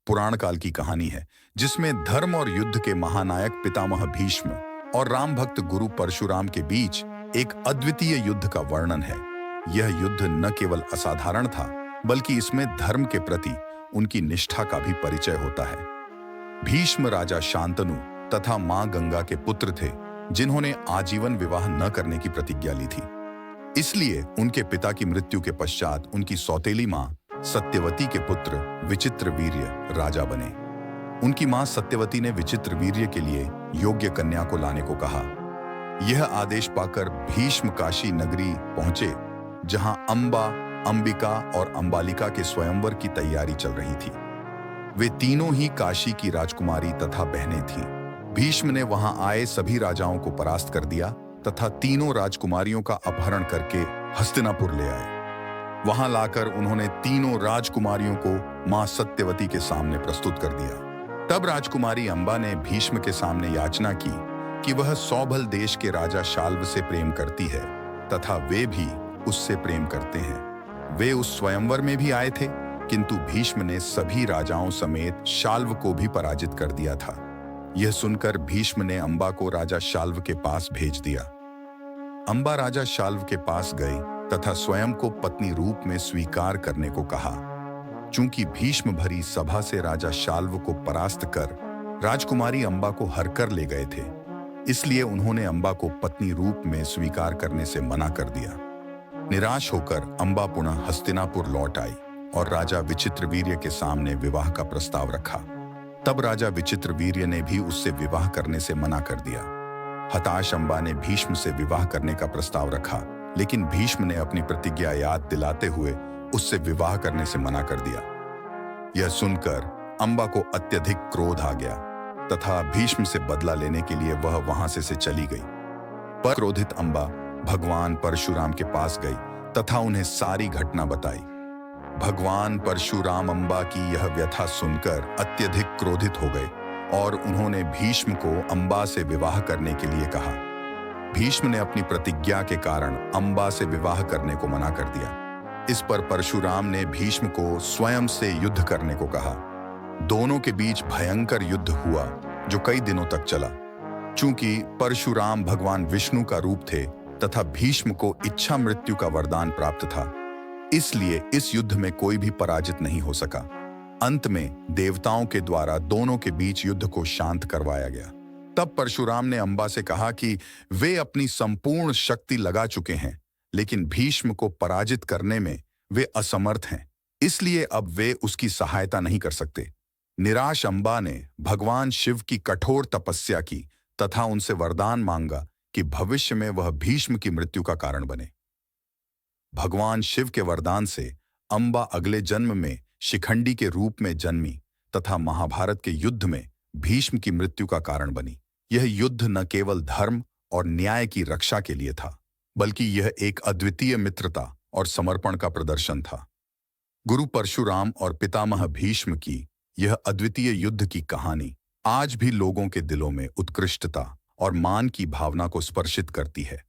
पुराण काल की कहानी है जिसमें धर्म और युद्ध के महानायक पितामह भीष्म और राम भक्त गुरु परशुराम के बीच एक अद्वितीय युद्ध का वर्णन है। यह युद्ध न केवल असाधारण था बल्कि इसमें धर्म के प्रति उनकी निष्ठा का भी परिचय होता है। भीष्म राजा शांतनु तथा मां गंगा के पुत्र थे जिन्होंने आजीवन विवाह न करने की प्रतिज्ञा ली थी। इसलिए उनके पिता की मृत्यु के पश्चात उनकी सौतेली मां सत्यवती के पुत्र विचित्रवीर्य राजा बने। उनकी मां सत्यवती ने विचित्रवीर्य के लिए योग्य कन्या को लाने को कहा। यह आदेश पाकर भीष्म काशी नगरी पहुंचे जहां अंबा, अंबिका और अंबालिका के स्वयंवर की तैयारी चल रही थी। वे तीनों ही काशी की राजकुमारी तथा बहनें थीं। भीष्म ने वहां आए सभी राजाओं को परास्त कर दिया तथा तीनों राजकुमारियों का अपहरण करके हस्तिनापुर ले आए। वहां लाकर उन्होंने तीनों राजकुमारियों को मां सत्यवती के सामने प्रस्तुत कर दिया। तब राजकुमारी अंबा ने भीष्म के सामने याचना की कि वह सौभल देश के राजा शाल्व से प्रेम करती है तथा वे भी उससे प्रेम करते हैं। वे उस स्वयंवर में भी आए थे किंतु भीष्म ने सभी राजाओं समेत शाल्व को भी पराजित कर दिया था। यह सुनकर भीष्म ने अंबा को राजा शाल्व के पास भेज दिया। अंबा राजा शाल्व के पास गई तथा स्वयं को पत्नी रूप में स्वीकार करने को कहा। चूंकि भीष्म भरी सभा से राजा शाल्व को परास्त कर राजकुमारी अंबा को हरकर ले गए थे, इसलिए उन्होंने अंबा को पत्नी रूप में स्वीकार करने से मना कर दिया। निराश होकर अंबा पुनः हस्तिनापुर लौट आई और राजा विचित्रवीर्य के सामने विवाह का प्रस्ताव रखा। तब राजा विचित्रवीर्य ने भी उससे विवाह करने से मना कर दिया। हताश अंबा ने भीष्म से विवाह करने का प्रस्ताव रखा, लेकिन भीष्म ने अपनी प्रतिज्ञा याद दिलाते हुए उससे विवाह करने से मना कर दिया। यह सुनकर अंबा को अत्यधिक क्रोध आ गया तथा भीष्म से बदला लेने के लिए वह वहां से चली गई। पर क्रोधित अंबा भगवान परशुराम के पास गई तथा उन्हें सारी घटना बताई। भगवान परशुराम अंबा की यह व्यथा सुनकर अत्यधिक क्रोधित हो गए और उन्होंने भीष्म को अंबा से विवाह करने के लिए कहा। भीष्म ने अपनी प्रतिज्ञा के कारण अंबा से विवाह करने को मना कर दिया। इस पर परशुराम ने भीष्म को स्वयं से युद्ध करने को कहा। दोनों के बीच भयंकर युद्ध हुआ जो कई दिनों तक चला। चूंकि परशुराम भगवान विष्णु का रूप थे तथा भीष्म को इच्छा मृत्यु का वरदान प्राप्त था, इसलिए इस युद्ध में कोई भी पराजित नहीं हो सका। अंत में देवताओं के द्वारा दोनों के बीच युद्ध को शांत करवाया गया। तब परशुराम ने अंबा से कहा कि वे अपनी संपूर्ण शक्ति लगा चुके हैं, लेकिन भीष्म को पराजित करने में वे असमर्थ हैं, इसलिए अब वे उसकी सहायता नहीं कर सकते। निराश अंबा ने भगवान शिव की कठोर तपस्या की तथा उनसे वरदान मांगा कि भविष्य में वह भीष्म की मृत्यु का कारण बने। भगवान शिव के वरदान से अंबा अगले जन्म में शिखंडी के रूप में जन्मी तथा महाभारत के युद्ध में भीष्म की मृत्यु का कारण बनी। यह युद्ध न केवल धर्म और न्याय की रक्षा के लिए था, बल्कि यह एक अद्वितीय मित्रता और समर्पण का प्रदर्शन था। गुरु परशुराम और पितामह भीष्म की यह अद्वितीय युद्ध की कहानी आज भी लोगों के दिलों में उत्कृष्टता और मान की भावना को स्पर्शित करती है।